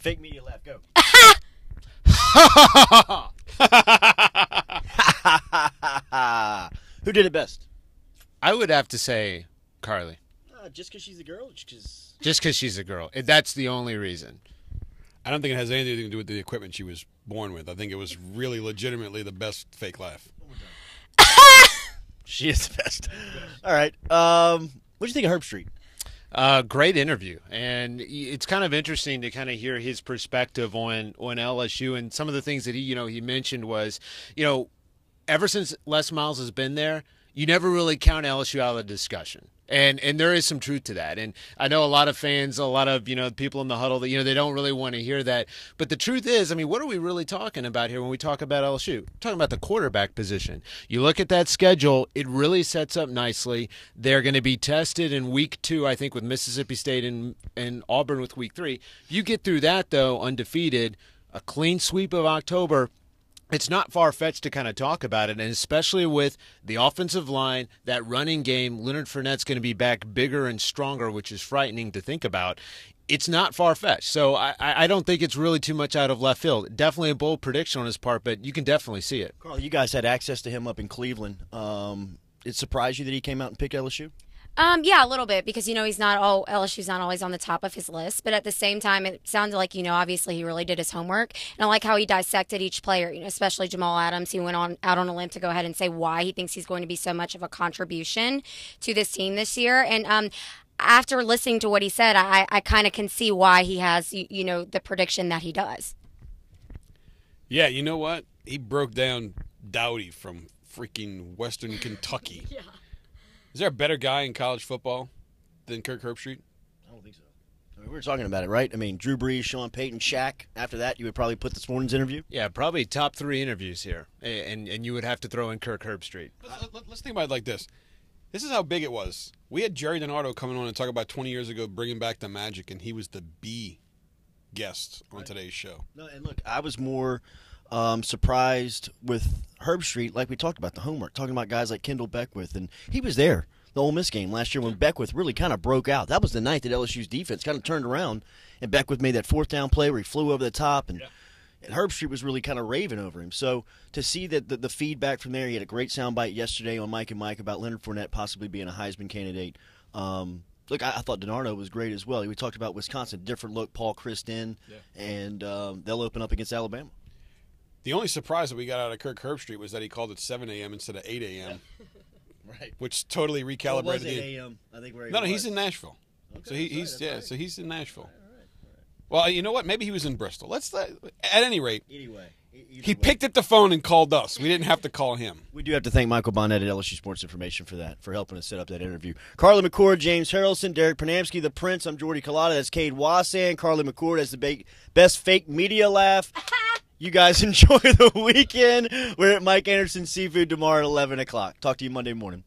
Fake media laugh. Go. Who did it best? I would have to say Carly. Just because she's a girl? Just because she's a girl. That's the only reason. I don't think it has anything to do with the equipment she was born with. I think it was really legitimately the best fake laugh. She is the best. All right. What do you think of Herb Street? Great interview, and it's kind of interesting to kind of hear his perspective on LSU, and some of the things that he mentioned was, ever since Les Miles has been there, you never really count LSU out of the discussion. And there is some truth to that. And I know a lot of fans, a lot of, people in the huddle that, they don't really want to hear that. But the truth is, what are we really talking about here when we talk about LSU? We're talking about the quarterback position. You look at that schedule, it really sets up nicely. They're going to be tested in week 2, I think, with Mississippi State and Auburn with week 3. If you get through that, though, undefeated, a clean sweep of October, it's not far-fetched to kind of talk about it, and especially with the offensive line, that running game, Leonard Fournette's going to be back bigger and stronger, which is frightening to think about. It's not far-fetched, so I don't think it's really too much out of left field. Definitely a bold prediction on his part, but you can definitely see it. Carl, you guys had access to him up in Cleveland. It surprised you that he came out and picked LSU? Yeah, a little bit, because LSU's not always on the top of his list, but at the same time, it sounded like obviously he really did his homework, and I like how he dissected each player. Especially Jamal Adams. He went out on a limb to go ahead and say why he thinks he's going to be so much of a contribution to this team this year, and after listening to what he said, I kind of can see why he has the prediction that he does. Yeah, you know what? He broke down Dowdy from freaking Western Kentucky. Yeah. Is there a better guy in college football than Kirk Herbstreit? I don't think so. We were talking about it, right? Drew Brees, Sean Payton, Shaq. After that, you would probably put this morning's interview? Yeah, probably top 3 interviews here, and you would have to throw in Kirk Herbstreit. Let's think about it like this. This is how big it was. We had Jerry Donato coming on and talk about 20 years ago bringing back the Magic, and he was the B guest on today's show. No, and look, I was more surprised with Herbstreit, like we talked about, the homework, talking about guys like Kendall Beckwith, and he was there the Ole Miss game last year when Beckwith really kind of broke out. That was the night that LSU's defense kind of turned around, and Beckwith made that 4th down play where he flew over the top, and Herbstreit was really kind of raving over him. So to see that the feedback from there, he had a great soundbite yesterday on Mike and Mike about Leonard Fournette possibly being a Heisman candidate. Look, I thought DiNardo was great as well. We talked about Wisconsin, different look, Paul Chryst in, and they'll open up against Alabama. The only surprise that we got out of Kirk Herbstreit was that he called it 7 a.m. instead of 8 a.m., right? Which totally recalibrated. Well, it was 8 a.m., I think, where he was. He's in Nashville. Okay, so he's in Nashville. All right. Well, you know what? Maybe he was in Bristol. At any rate, Anyway, he picked up the phone and called us. We didn't have to call him. We do have to thank Michael Bonnet at LSU Sports Information for helping us set up that interview. Carly McCord, James Harrelson, Derek Panamsky, the Prince. I'm Jordy Culotta. That's Cade Wassan. Carly McCord has the best fake media laugh. You guys enjoy the weekend. We're at Mike Anderson's Seafood tomorrow at 11 o'clock. Talk to you Monday morning.